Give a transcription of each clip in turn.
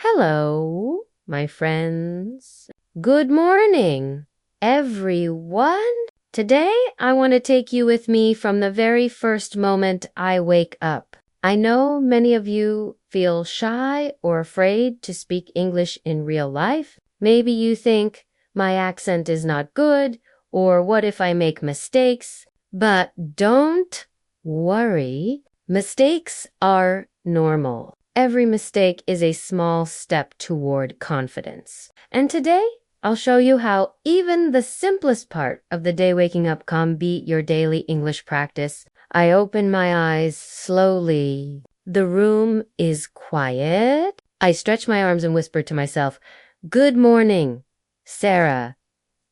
Hello, my friends. Good morning, everyone. Today, I want to take you with me from the very first moment I wake up. I know many of you feel shy or afraid to speak English in real life. Maybe you think my accent is not good, or what if I make mistakes? But don't worry. Mistakes are normal. Every mistake is a small step toward confidence. And today, I'll show you how even the simplest part of the day waking up can beat your daily English practice. I open my eyes slowly. The room is quiet. I stretch my arms and whisper to myself, "Good morning, Sara."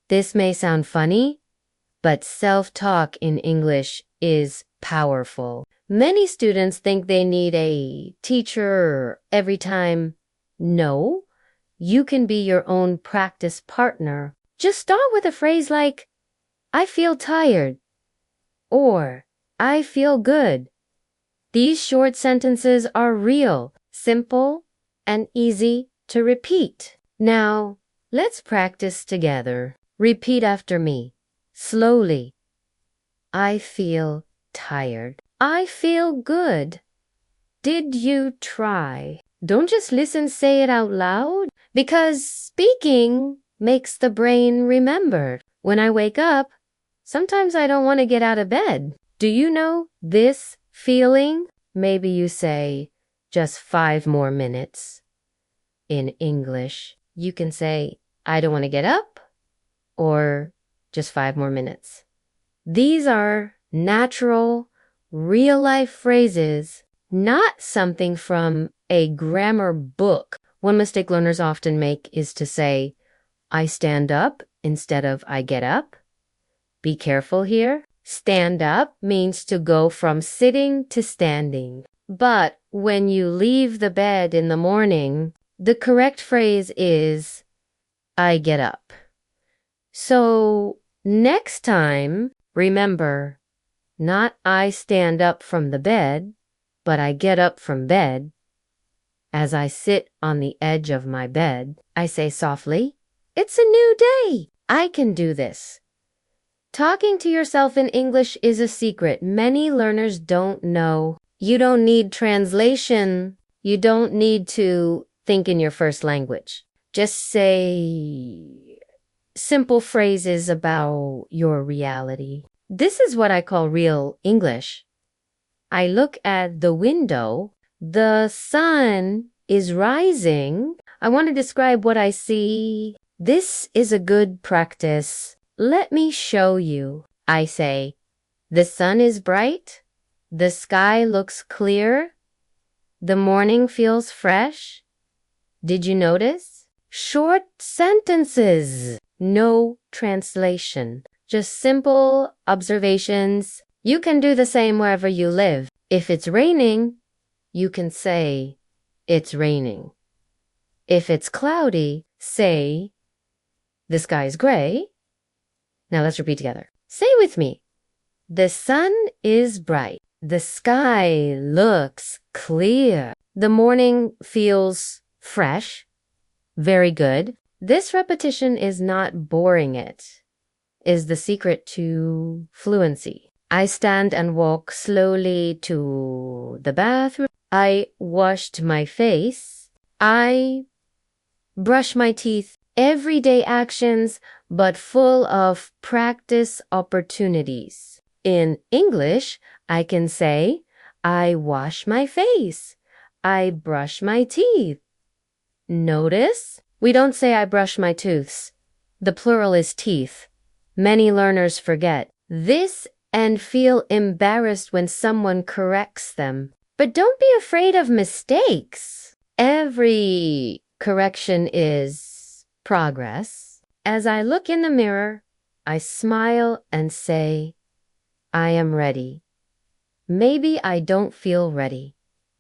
This may sound funny, but self-talk in English is powerful. Many students think they need a teacher every time. No, you can be your own practice partner. Just start with a phrase like, "I feel tired," or "I feel good." These short sentences are real, simple, and easy to repeat. Now, let's practice together. Repeat after me, slowly. I feel tired. I feel good. Did you try? Don't just listen, say it out loud, because speaking makes the brain remember. When I wake up, sometimes I don't want to get out of bed. Do you know this feeling? Maybe you say, "Just 5 more minutes." In English, you can say, "I don't want to get up," or "just 5 more minutes." These are natural, real-life phrases, not something from a grammar book. One mistake learners often make is to say, "I stand up," instead of "I get up." Be careful here. Stand up means to go from sitting to standing. But when you leave the bed in the morning, the correct phrase is, "I get up." So next time, remember, not "I stand up from the bed," but "I get up from bed." As I sit on the edge of my bed, I say softly, "It's a new day. I can do this." Talking to yourself in English is a secret many learners don't know. You don't need translation. You don't need to think in your first language. Just say simple phrases about your reality. This is what I call real English. I look at the window. The sun is rising. I want to describe what I see. This is a good practice. Let me show you. I say, "The sun is bright. The sky looks clear. The morning feels fresh." Did you notice? Short sentences. No translation. Just simple observations. You can do the same wherever you live. If it's raining, you can say, "It's raining." If it's cloudy, say, "The sky is gray." Now let's repeat together. Say with me. The sun is bright. The sky looks clear. The morning feels fresh. Very good. This repetition is not boring. It is the secret to fluency. I stand and walk slowly to the bathroom. I washed my face. I brush my teeth. Everyday actions, but full of practice opportunities. In English, I can say, "I wash my face." "I brush my teeth." Notice, we don't say "I brush my tooths." The plural is teeth. Many learners forget this and feel embarrassed when someone corrects them. But don't be afraid of mistakes. Every correction is progress. As I look in the mirror, I smile and say, "I am ready." Maybe I don't feel ready,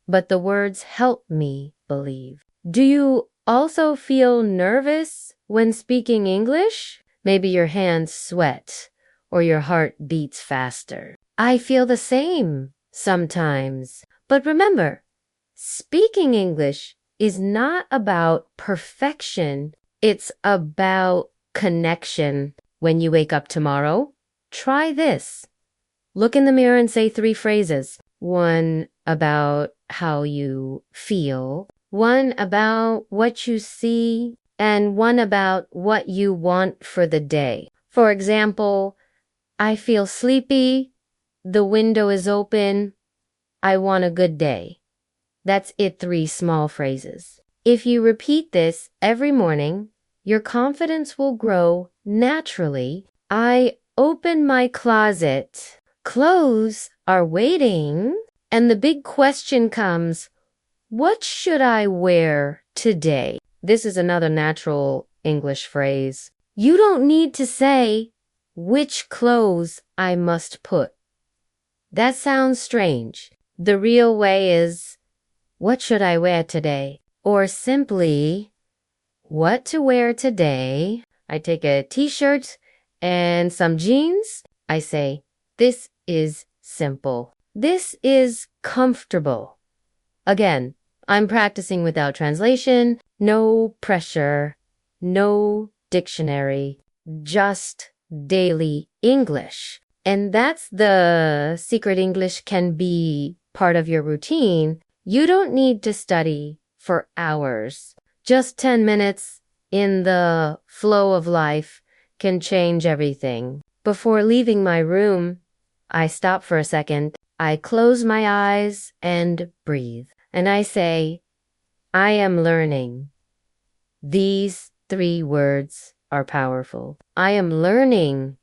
but the words help me believe. Do you also feel nervous when speaking English? Maybe your hands sweat or your heart beats faster. I feel the same sometimes. But remember, speaking English is not about perfection. It's about connection. When you wake up tomorrow, try this. Look in the mirror and say 3 phrases. One about how you feel, one about what you see, and one about what you want for the day. For example, I feel sleepy, the window is open, I want a good day. That's it, 3 small phrases. If you repeat this every morning, your confidence will grow naturally. I open my closet. Clothes are waiting. And the big question comes, what should I wear today? This is another natural English phrase. You don't need to say, which clothes I must put. That sounds strange. The real way is, what should I wear today? Or simply, what to wear today? I take a t-shirt and some jeans. I say, this is simple. This is comfortable. Again, I'm practicing without translation, no pressure, no dictionary, just daily English. And that's the secret. English can be part of your routine. You don't need to study for hours. Just 10 minutes in the flow of life can change everything. Before leaving my room, I stop for a second. I close my eyes and breathe. And I say, I am learning. These 3 words are powerful. I am learning.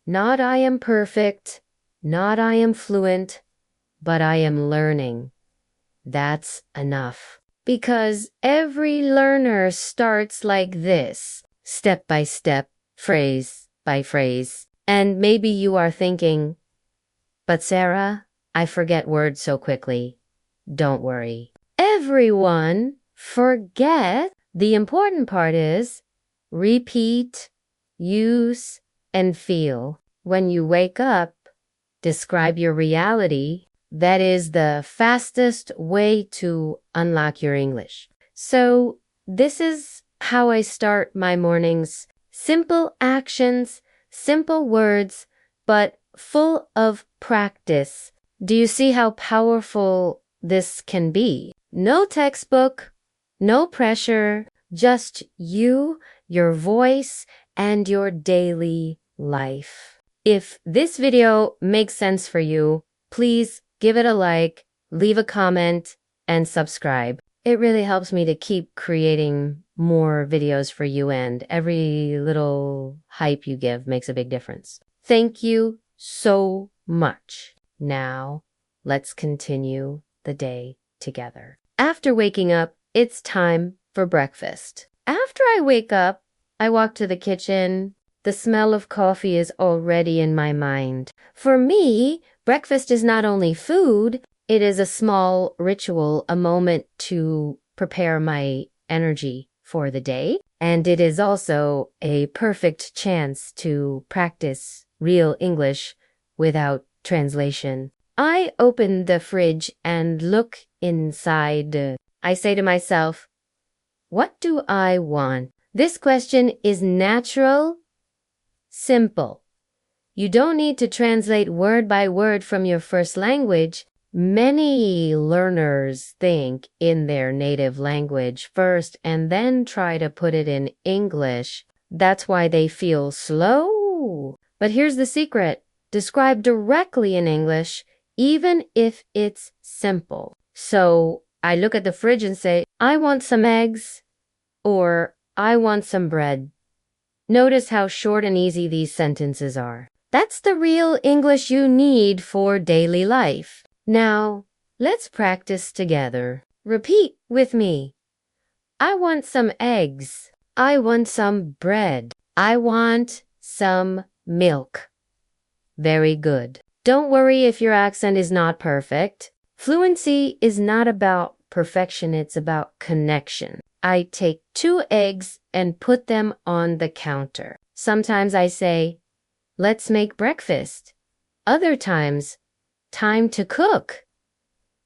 Not I am perfect, not I am fluent, but I am learning. That's enough. Because every learner starts like this, step by step, phrase by phrase. And maybe you are thinking, but Sarah, I forget words so quickly. Don't worry. Everyone forget. The important part is repeat, use, and feel. When you wake up, describe your reality. That is the fastest way to unlock your English. So this is how I start my mornings. Simple actions, simple words, but full of practice. Do you see how powerful this can be? No textbook, no pressure, just you, your voice, and your daily life. If this video makes sense for you, please give it a like, leave a comment, and subscribe. It really helps me to keep creating more videos for you, and every little hype you give makes a big difference. Thank you so much. Now, let's continue the day together. After waking up, it's time for breakfast. After I wake up, I walk to the kitchen. The smell of coffee is already in my mind. For me, breakfast is not only food, it is a small ritual, a moment to prepare my energy for the day. And it is also a perfect chance to practice real English without translation. I open the fridge and look inside. I say to myself, what do I want? This question is natural, simple. You don't need to translate word by word from your first language. Many learners think in their native language first and then try to put it in English. That's why they feel slow. But here's the secret. Describe directly in English, even if it's simple. So I look at the fridge and say, I want some eggs, or I want some bread. Notice how short and easy these sentences are. That's the real English you need for daily life. Now, let's practice together. Repeat with me. I want some eggs. I want some bread. I want some milk. Very good. Don't worry if your accent is not perfect. Fluency is not about perfection, it's about connection. I take 2 eggs and put them on the counter. Sometimes I say, let's make breakfast. Other times, time to cook.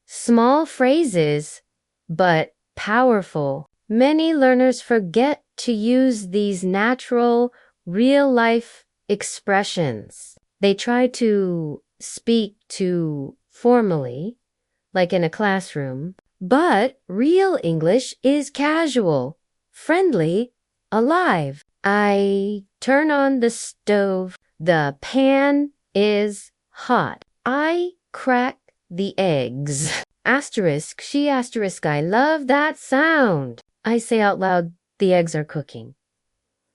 Small phrases, but powerful. Many learners forget to use these natural, real-life expressions. They try to speak too formally, like in a classroom, but real English is casual, friendly, alive. I turn on the stove. The pan is hot. I crack the eggs. Asterisk, she asterisk, I love that sound. I say out loud, the eggs are cooking.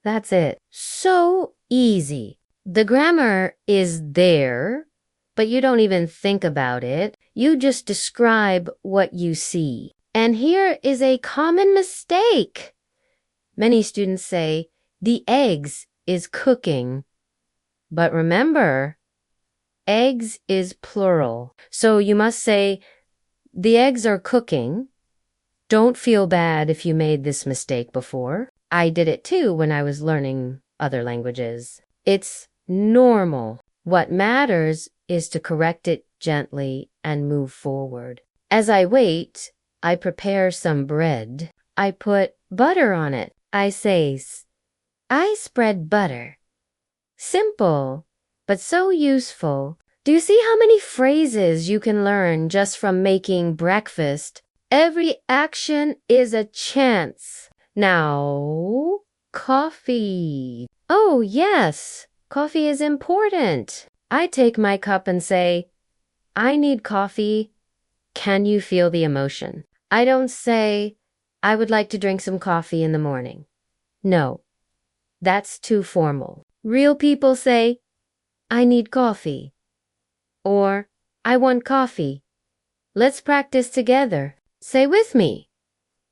That's it. So easy. The grammar is there, but you don't even think about it. You just describe what you see. And here is a common mistake. Many students say, the eggs is cooking. But remember, eggs is plural. So you must say, the eggs are cooking. Don't feel bad if you made this mistake before. I did it too when I was learning other languages. It's normal. What matters is to correct it gently and move forward. As I wait, I prepare some bread. I put butter on it. I say, I spread butter. Simple, but so useful. Do you see how many phrases you can learn just from making breakfast? Every action is a chance. Now, coffee. Oh, yes, coffee is important. I take my cup and say, I need coffee. Can you feel the emotion? I don't say, I would like to drink some coffee in the morning. No, that's too formal. Real people say, I need coffee. Or, I want coffee. Let's practice together. Say with me.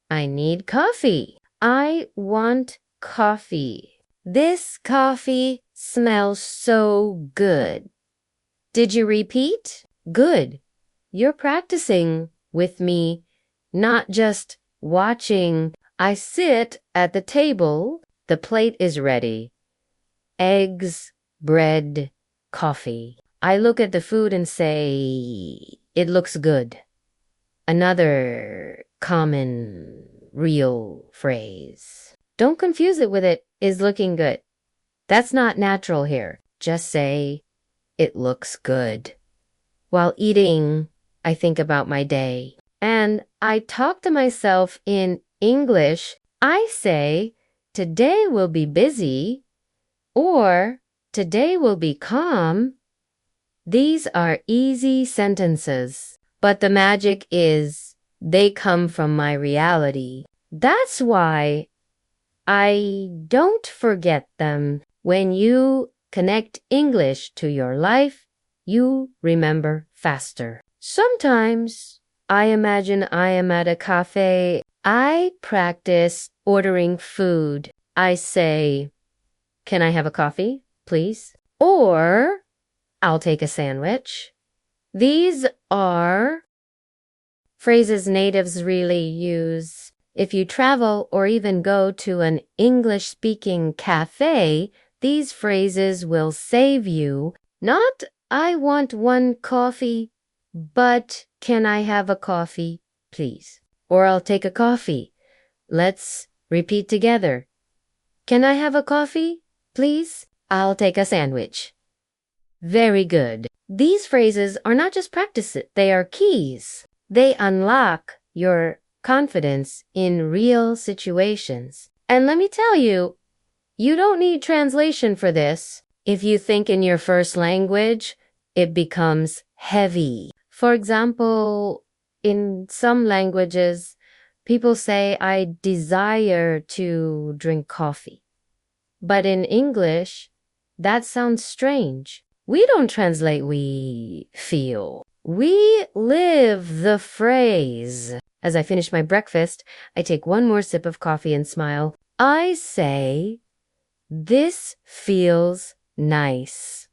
I need coffee. I want coffee. This coffee smells so good. Did you repeat? Good. You're practicing with me, not just watching. I sit at the table. The plate is ready. Eggs, bread, coffee. I look at the food and say, it looks good. Another common, real phrase. Don't confuse it with it is looking good. That's not natural here. Just say, it looks good. While eating, I think about my day. And I talk to myself in English. I say, today will be busy, or today will be calm. These are easy sentences, but the magic is they come from my reality. That's why I don't forget them. When you connect English to your life, you remember faster. Sometimes I imagine I am at a cafe. I practice ordering food. I say, can I have a coffee, please? Or, I'll take a sandwich. These are phrases natives really use. If you travel or even go to an English-speaking cafe, these phrases will save you. Not, I want one coffee, but can I have a coffee, please? Or I'll take a coffee. Let's repeat together. Can I have a coffee, please? I'll take a sandwich. Very good. These phrases are not just practice, they are keys. They unlock your confidence in real situations. And let me tell you, you don't need translation for this. If you think in your first language, it becomes heavy. For example, in some languages, people say, I desire to drink coffee. But in English, that sounds strange. We don't translate we feel. We live the phrase. As I finish my breakfast, I take one more sip of coffee and smile. I say, this feels nice.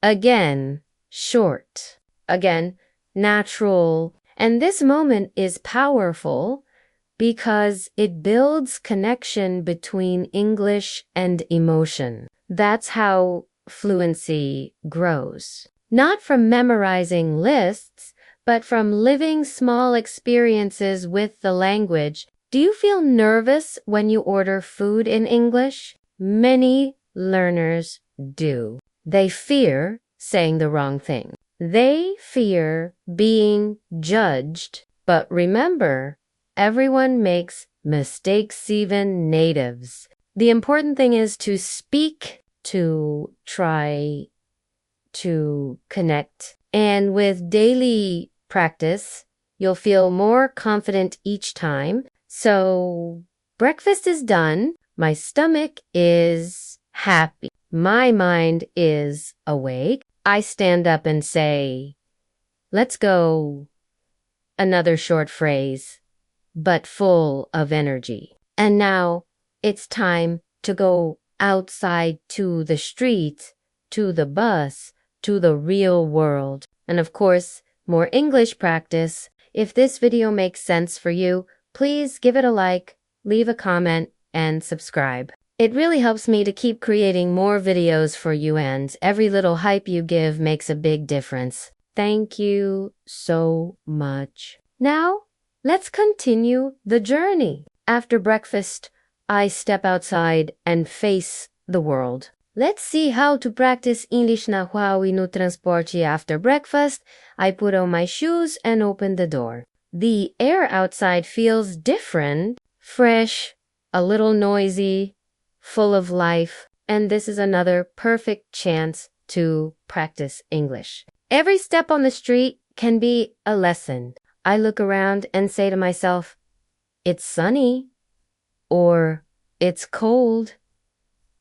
Again, short. Again, natural. And this moment is powerful because it builds connection between English and emotion. That's how fluency grows. Not from memorizing lists, but from living small experiences with the language. Do you feel nervous when you order food in English? Many learners do. They fear saying the wrong thing. They fear being judged. But remember, everyone makes mistakes, even natives. The important thing is to speak, to try to connect. And with daily practice, you'll feel more confident each time. So breakfast is done. My stomach is happy. My mind is awake. I stand up and say, let's go. Another short phrase, but full of energy. And now it's time to go outside to the street, to the bus, to the real world. And of course, more English practice. If this video makes sense for you, please give it a like, leave a comment, and subscribe. It really helps me to keep creating more videos for you, and every little hype you give makes a big difference. Thank you so much. Now, let's continue the journey. After breakfast, I step outside and face the world. Let's see how to practice English na Huawei no transporte after breakfast. I put on my shoes and open the door. The air outside feels different, fresh, a little noisy, full of life, and this is another perfect chance to practice English. Every step on the street can be a lesson. I look around and say to myself, it's sunny, or it's cold.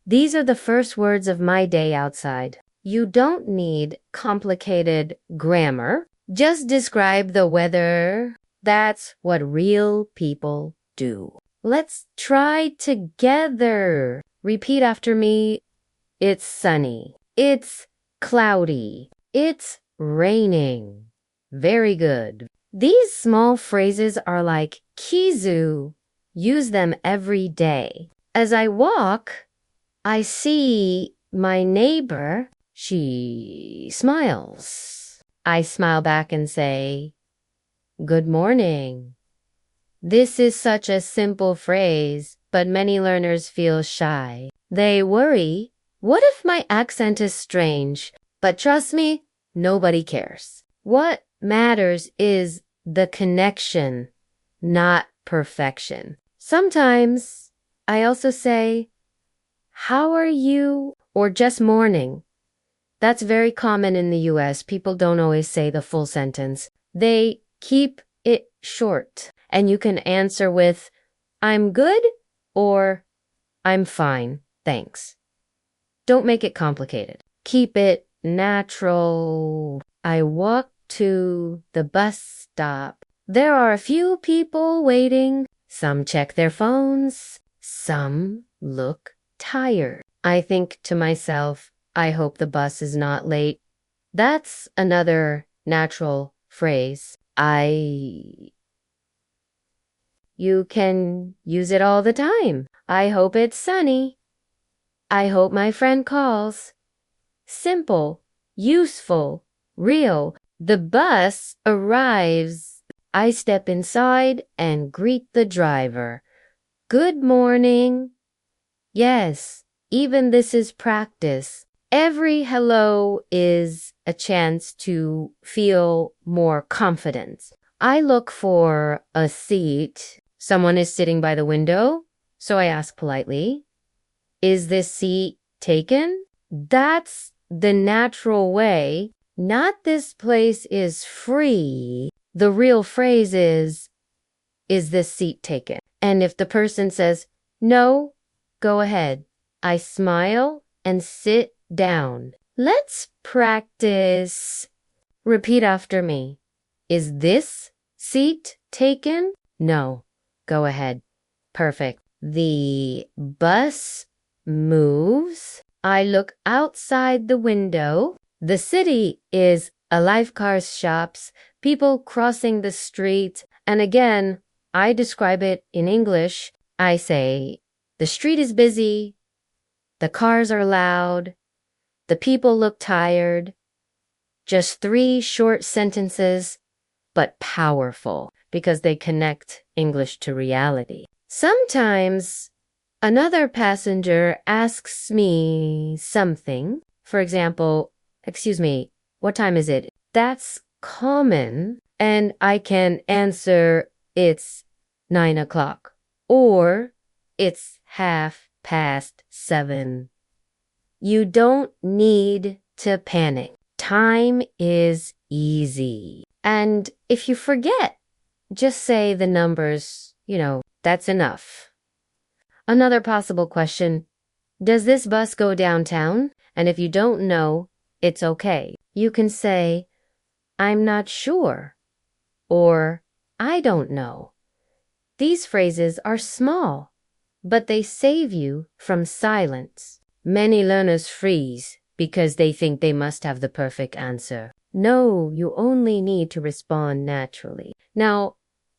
These are the first words of my day outside. You don't need complicated grammar. Just describe the weather. That's what real people do. Let's try together. Repeat after me. It's sunny. It's cloudy. It's raining. Very good. These small phrases are like kizu. Use them every day. As I walk, I see my neighbor. She smiles. I smile back and say, good morning. This is such a simple phrase, but many learners feel shy. They worry, what if my accent is strange? But trust me, nobody cares. What matters is the connection, not perfection. Sometimes I also say, how are you? Or just morning. That's very common in the US. People don't always say the full sentence. They keep it short. And you can answer with, I'm good or I'm fine, thanks. Don't make it complicated. Keep it natural. I walk to the bus stop. There are a few people waiting. Some check their phones. Some look tired. I think to myself, I hope the bus is not late. That's another natural phrase. You can use it all the time. I hope it's sunny. I hope my friend calls. Simple, useful, real. The bus arrives. I step inside and greet the driver. Good morning. Yes, even this is practice. Every hello is a chance to feel more confident. I look for a seat. Someone is sitting by the window, so I ask politely, is this seat taken? That's the natural way. Not this place is free. The real phrase is this seat taken? And if the person says, no, go ahead. I smile and sit down. Let's practice. Repeat after me. Is this seat taken? No. Go ahead. Perfect. The bus moves. I look outside the window. The city is alive, cars, shops, people crossing the street. And again, I describe it in English. I say, the street is busy. The cars are loud. The people look tired. Just 3 short sentences, but powerful because they connect English to reality. Sometimes another passenger asks me something. For example, excuse me, what time is it? That's common, and I can answer it's 9 o'clock or it's 7:30. You don't need to panic. Time is easy. And if you forget, just say the numbers, that's enough. Another possible question, does this bus go downtown? And if you don't know, it's okay. You can say, I'm not sure, or I don't know. These phrases are small, but they save you from silence. Many learners freeze because they think they must have the perfect answer. No, you only need to respond naturally. Now,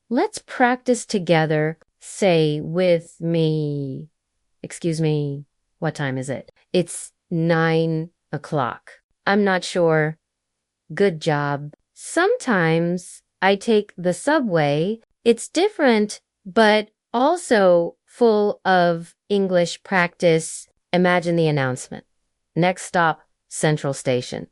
let's practice together. Say with me, excuse me, what time is it? It's 9 o'clock. I'm not sure. Good job. Sometimes I take the subway. It's different, but also full of English practice. Imagine the announcement. Next stop, Central Station.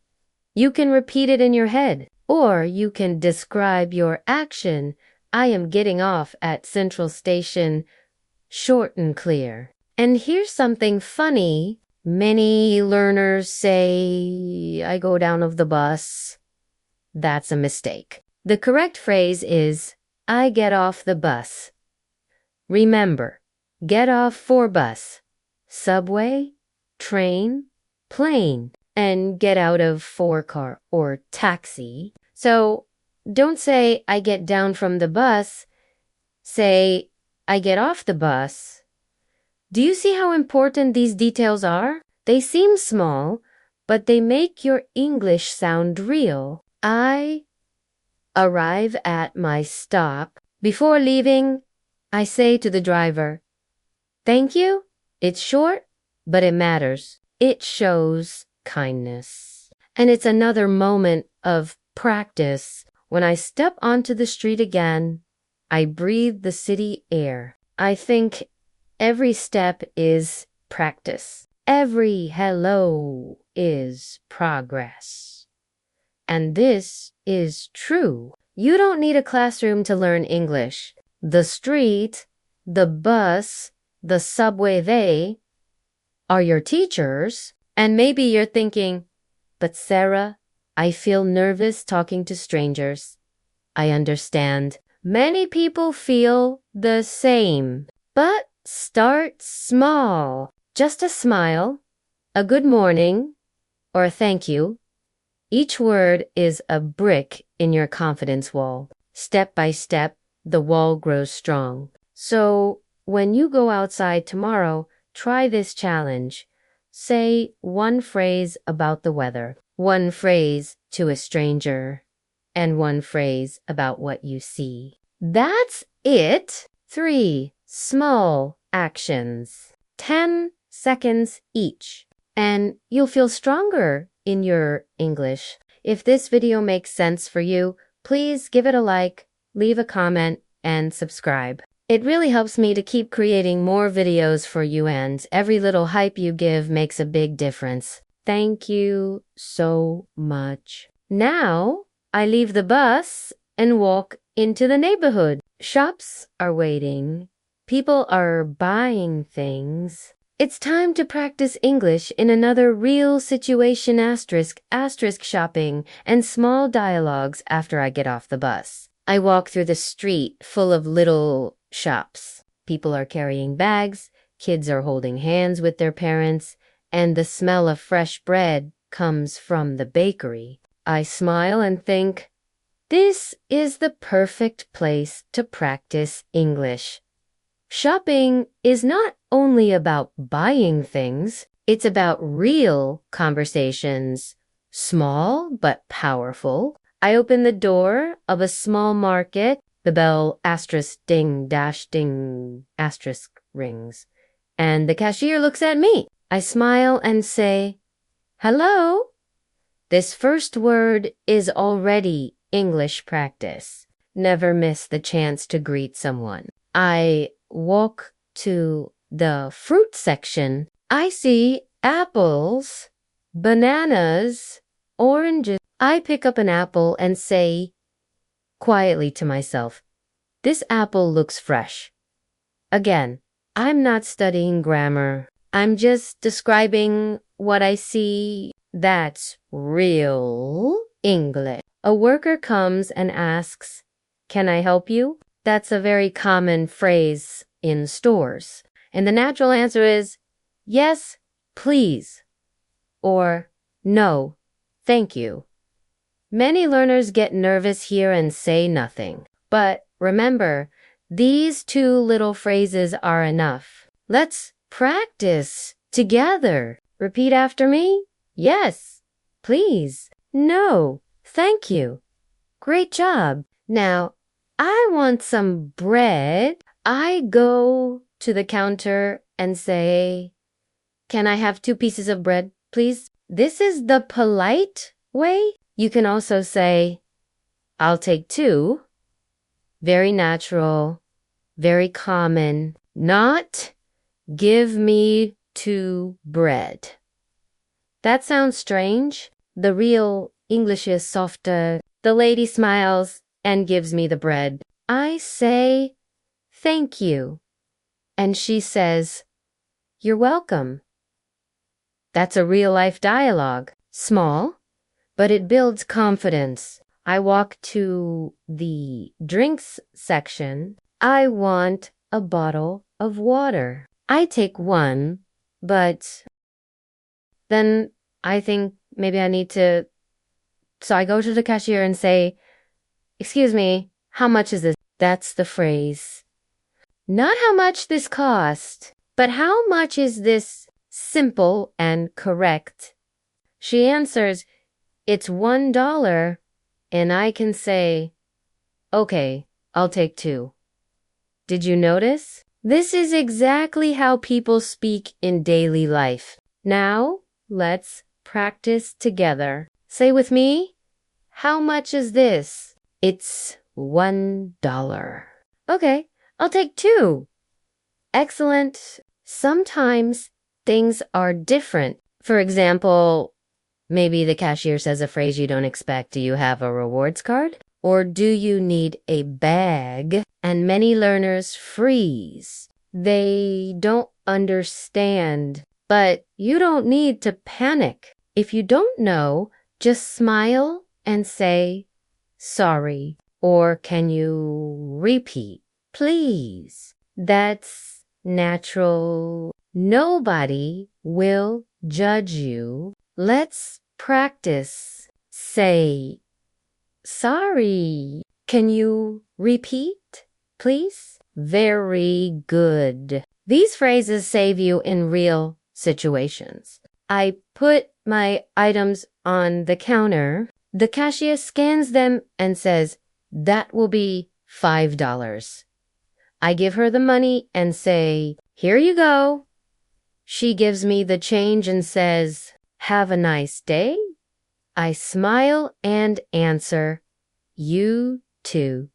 You can repeat it in your head, or you can describe your action. I am getting off at Central Station, short and clear. And here's something funny. Many learners say, I go down of the bus. That's a mistake. The correct phrase is, I get off the bus. Remember, get off for bus, subway, train, plane, and get out of for car or taxi. So don't say, I get down from the bus. Say, I get off the bus. Do you see how important these details are? They seem small, but they make your English sound real. I arrive at my stop. Before leaving, I say to the driver, thank you. It's short, but it matters. It shows kindness. And it's another moment of practice. When I step onto the street again, I breathe the city air. I think every step is practice. Every hello is progress. And this is true. You don't need a classroom to learn English. The street, the bus, the subway, they are your teachers. And maybe you're thinking, but Sarah, I feel nervous talking to strangers. I understand. Many people feel the same. But start small. Just a smile, a good morning, or a thank you. Each word is a brick in your confidence wall. Step by step, the wall grows strong. So when you go outside tomorrow, try this challenge. Say one phrase about the weather, one phrase to a stranger, and one phrase about what you see. That's it. 3 small actions, 10 seconds each, and you'll feel stronger in your English. If this video makes sense for you, please give it a like, leave a comment, and subscribe. It really helps me to keep creating more videos for you, and every little hype you give makes a big difference. Thank you so much. Now, I leave the bus and walk into the neighborhood. Shops are waiting. People are buying things. It's time to practice English in another real situation asterisk shopping and small dialogues after I get off the bus. I walk through the street full of little shops. People are carrying bags, kids are holding hands with their parents, and the smell of fresh bread comes from the bakery. I smile and think, this is the perfect place to practice English. Shopping is not only about buying things, it's about real conversations, small but powerful. I open the door of a small market. The bell asterisk ding dash ding asterisk rings, and the cashier looks at me. I smile and say, hello. This first word is already English practice. Never miss the chance to greet someone. I walk to the fruit section. I see apples, bananas, oranges. I pick up an apple and say quietly to myself, "This apple looks fresh." Again, I'm not studying grammar. I'm just describing what I see. That's real English. A worker comes and asks, "Can I help you?" That's a very common phrase in stores. And the natural answer is, "Yes, please," or "No, thank you." Many learners get nervous here and say nothing. But remember, these two little phrases are enough. Let's practice together. Repeat after me. Yes, please. No, thank you. Great job. Now, I want some bread. I go to the counter and say, "Can I have 2 pieces of bread, please?" This is the polite way. You can also say, "I'll take 2. Very natural, very common. Not, "Give me 2 bread." That sounds strange. The real English is softer. The lady smiles and gives me the bread. I say, "Thank you." And she says, "You're welcome." That's a real-life dialogue. Small, but it builds confidence. I walk to the drinks section. I want a bottle of water. I take 1, but then I think maybe I need to... So I go to the cashier and say, "Excuse me, how much is this?" That's the phrase. Not how much this cost, but how much is this? Simple and correct. She answers, "It's $1, and I can say, "Okay, I'll take 2. Did you notice? This is exactly how people speak in daily life. Now, let's practice together. Say with me, "How much is this?" "It's $1. "Okay, I'll take 2. Excellent. Sometimes things are different. For example, maybe the cashier says a phrase you don't expect. "Do you have a rewards card?" Or "Do you need a bag?" And many learners freeze. They don't understand. But you don't need to panic. If you don't know, just smile and say, "Sorry," or "Can you repeat, please?" That's natural. Nobody will judge you. Let's practice. Say, "Sorry. Can you repeat, please?" Very good. These phrases save you in real situations. I put my items on the counter. The cashier scans them and says, "That will be $5. I give her the money and say, "Here you go." She gives me the change and says, "Have a nice day." I smile and answer, "You too."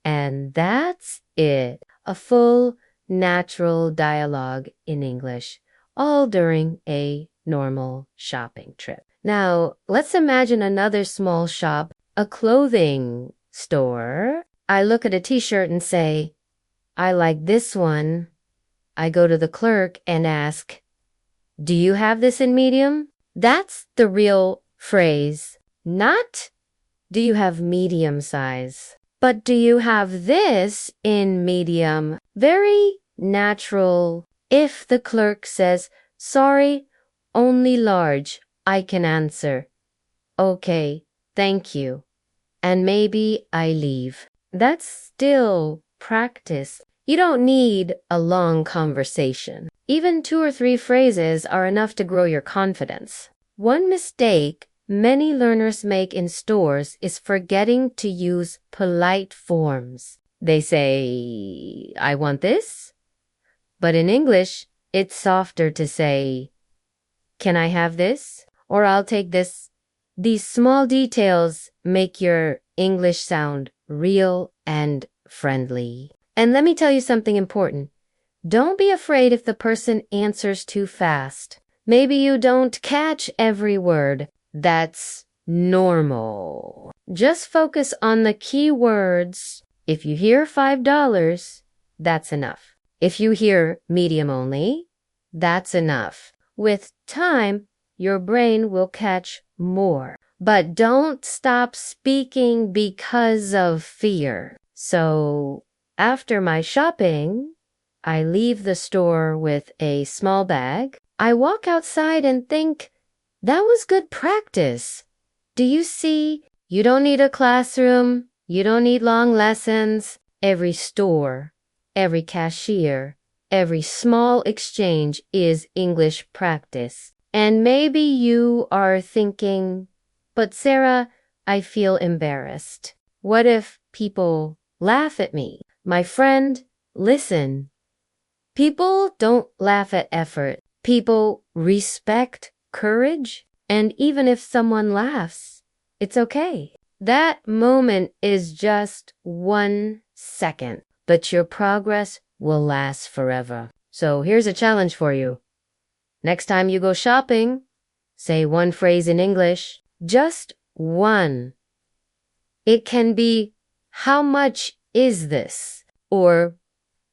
And that's it. A full, natural dialogue in English, all during a normal shopping trip. Now, let's imagine another small shop, a clothing store. I look at a t-shirt and say, "I like this one." I go to the clerk and ask, "Do you have this in medium?" That's the real phrase. Not, "Do you have medium size?" But "Do you have this in medium?" Very natural. If the clerk says, "Sorry, only large," I can answer, "Okay, thank you." And maybe I leave. That's still practice. You don't need a long conversation. Even 2 or 3 phrases are enough to grow your confidence. One mistake many learners make in stores is forgetting to use polite forms. They say, "I want this." But in English, it's softer to say, "Can I have this?" Or "I'll take this." These small details make your English sound real and friendly. And let me tell you something important. Don't be afraid if the person answers too fast. Maybe you don't catch every word. That's normal. Just focus on the key words. If you hear $5, that's enough. If you hear medium only, that's enough. With time, your brain will catch more. But don't stop speaking because of fear. So, after my shopping, I leave the store with a small bag. I walk outside and think, that was good practice. Do you see? You don't need a classroom. You don't need long lessons. Every store, every cashier, every small exchange is English practice. And maybe you are thinking, but Sarah, I feel embarrassed. What if people laugh at me? My friend, listen. People don't laugh at effort. People respect courage. And even if someone laughs, it's okay. That moment is just 1 second, but your progress will last forever. So here's a challenge for you. Next time you go shopping, say one phrase in English, just one. It can be, how much is this? Or,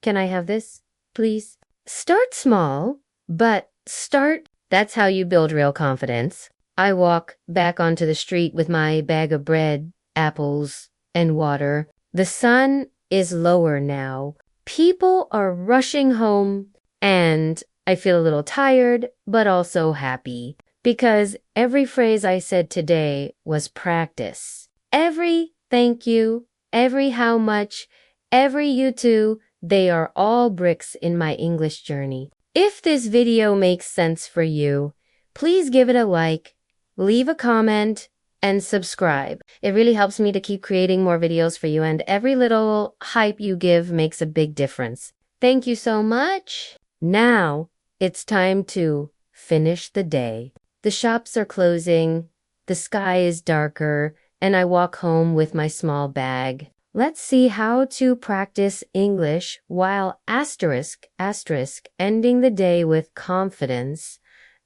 can I have this, please? Start small, but start. That's how you build real confidence. I walk back onto the street with my bag of bread, apples, and water. The sun is lower now. People are rushing home, and I feel a little tired, but also happy, because every phrase I said today was practice. Every thank you, every how much, every you too, they are all bricks in my English journey. If this video makes sense for you, please give it a like, leave a comment, and subscribe. It really helps me to keep creating more videos for you, and every little hype you give makes a big difference. Thank you so much. Now, it's time to finish the day. The shops are closing, the sky is darker, and I walk home with my small bag. Let's see how to practice English while ending the day with confidence.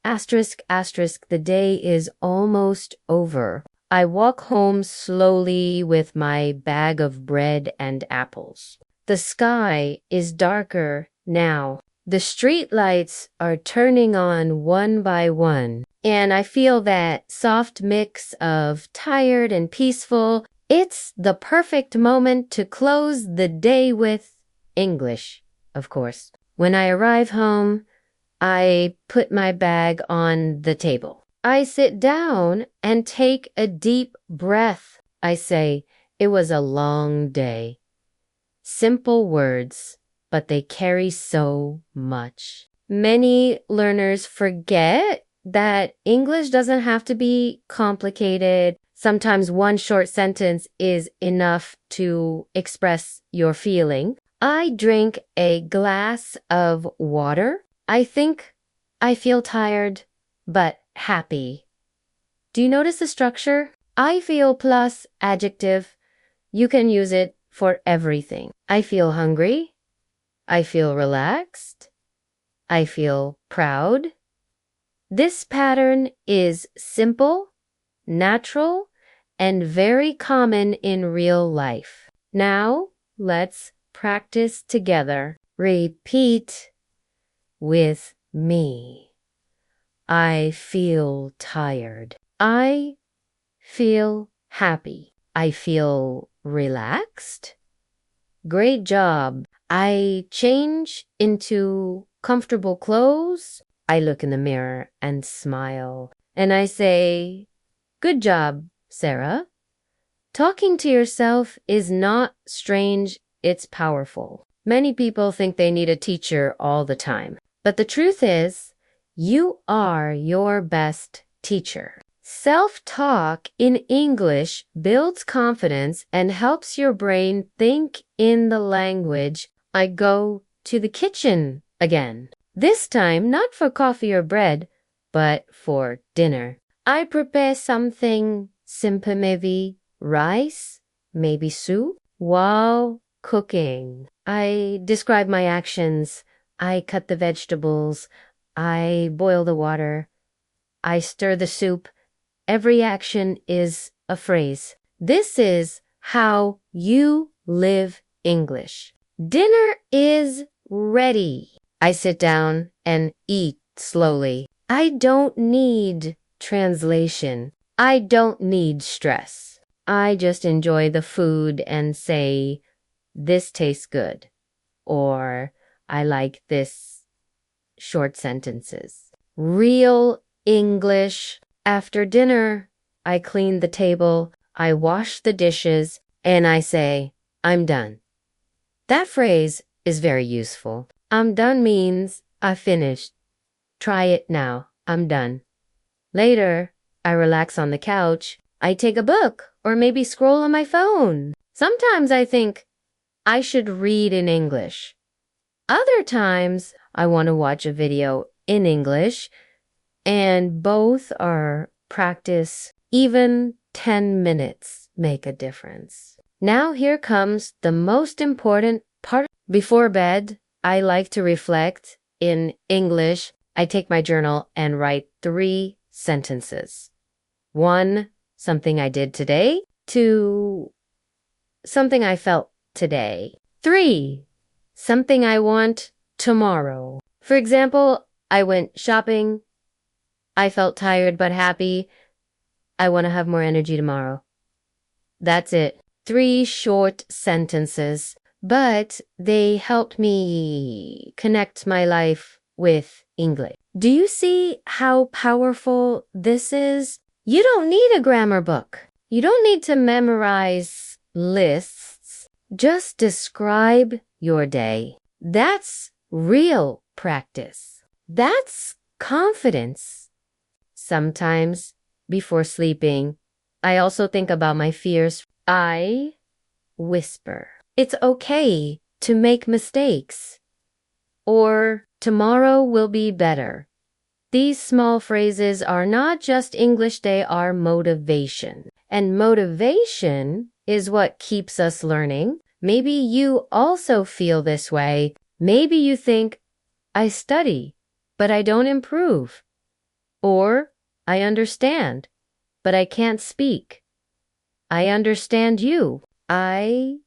The day is almost over. I walk home slowly with my bag of bread and apples. The sky is darker now. The street lights are turning on one by one, and I feel that soft mix of tired and peaceful. It's the perfect moment to close the day with English, of course. When I arrive home, I put my bag on the table. I sit down and take a deep breath. I say, it was a long day. Simple words, but they carry so much. Many learners forget that English doesn't have to be complicated. Sometimes one short sentence is enough to express your feeling. I drink a glass of water. I think I feel tired, but happy. Do you notice the structure? I feel plus adjective. You can use it for everything. I feel hungry. I feel relaxed. I feel proud. This pattern is simple, natural, and very common in real life. Now, let's practice together. Repeat with me. I feel tired. I feel happy. I feel relaxed. Great job. I change into comfortable clothes. I look in the mirror and smile. And I say, good job, Sarah. Talking to yourself is not strange, it's powerful. Many people think they need a teacher all the time. But the truth is, you are your best teacher. Self-talk in English builds confidence and helps your brain think in the language. I go to the kitchen again. This time, not for coffee or bread, but for dinner. I prepare something simple, maybe rice, maybe soup, while cooking. I describe my actions. I cut the vegetables. I boil the water. I stir the soup. Every action is a phrase. This is how you live English. Dinner is ready. I sit down and eat slowly. I don't need translation. I don't need stress. I just enjoy the food and say, this tastes good, or I like this short sentences. Real English. After dinner, I clean the table, I wash the dishes, and I say, I'm done. That phrase is very useful. I'm done means I finished. Try it now. I'm done. Later, I relax on the couch. I take a book or maybe scroll on my phone. Sometimes I think I should read in English. Other times, I want to watch a video in English, and both are practice. Even 10 minutes make a difference. Now here comes the most important part. Before bed, I like to reflect in English. I take my journal and write 3 sentences. 1, something I did today. 2, something I felt today. 3, something I want tomorrow. For example, I went shopping. I felt tired but happy. I want to have more energy tomorrow. That's it. 3 short sentences, but they helped me connect my life with English. Do you see how powerful this is? You don't need a grammar book. You don't need to memorize lists. Just describe your day. That's real practice. That's confidence. Sometimes, before sleeping, I also think about my fears. I whisper. It's okay to make mistakes. Or tomorrow will be better. These small phrases are not just English, they are motivation. And motivation is what keeps us learning. Maybe you also feel this way. Maybe you think, I study, but I don't improve. Or, I understand, but I can't speak. I understand you. I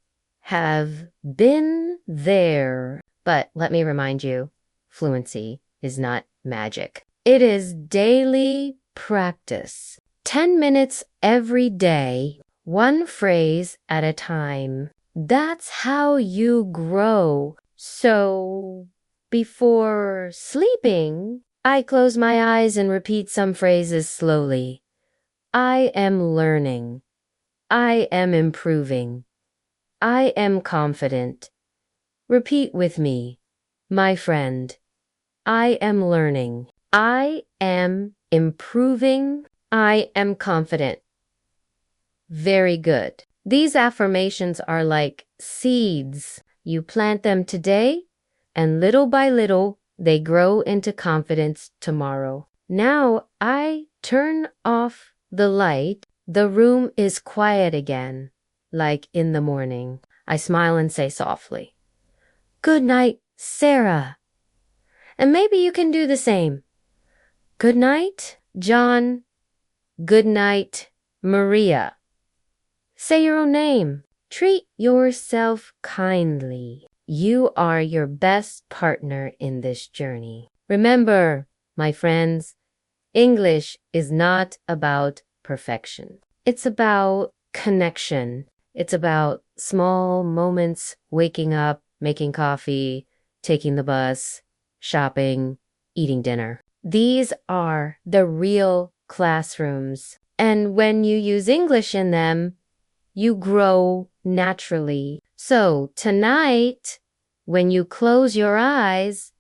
have been there. But let me remind you, fluency is not magic. It is daily practice. 10 minutes every day, 1 phrase at a time. That's how you grow. So, before sleeping, I close my eyes and repeat some phrases slowly. I am learning. I am improving. I am confident. Repeat with me, my friend. I am learning. I am improving. I am confident. Very good. These affirmations are like seeds. You plant them today, and little by little, they grow into confidence tomorrow. Now I turn off the light. The room is quiet again, like in the morning. I smile and say softly, Good night, Sara. And maybe you can do the same. Good night, John. Good night, Maria. Say your own name. Treat yourself kindly. You are your best partner in this journey. Remember, my friends, English is not about perfection. It's about connection. It's about small moments, waking up, making coffee, taking the bus, shopping, eating dinner. These are the real classrooms. And when you use English in them, you grow naturally. So tonight, when you close your eyes,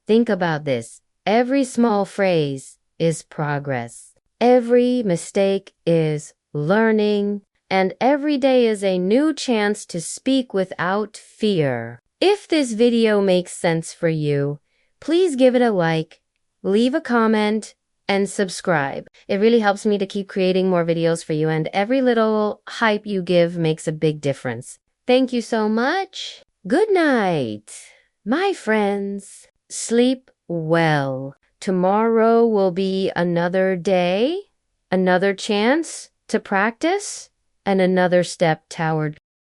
think about this. Every small phrase is progress. Every mistake is learning. And every day is a new chance to speak without fear. If this video makes sense for you, please give it a like, leave a comment, and subscribe. It really helps me to keep creating more videos for you, and every little hype you give makes a big difference. Thank you so much. Good night, my friends. Sleep well. Tomorrow will be another day, another chance to practice, and another step toward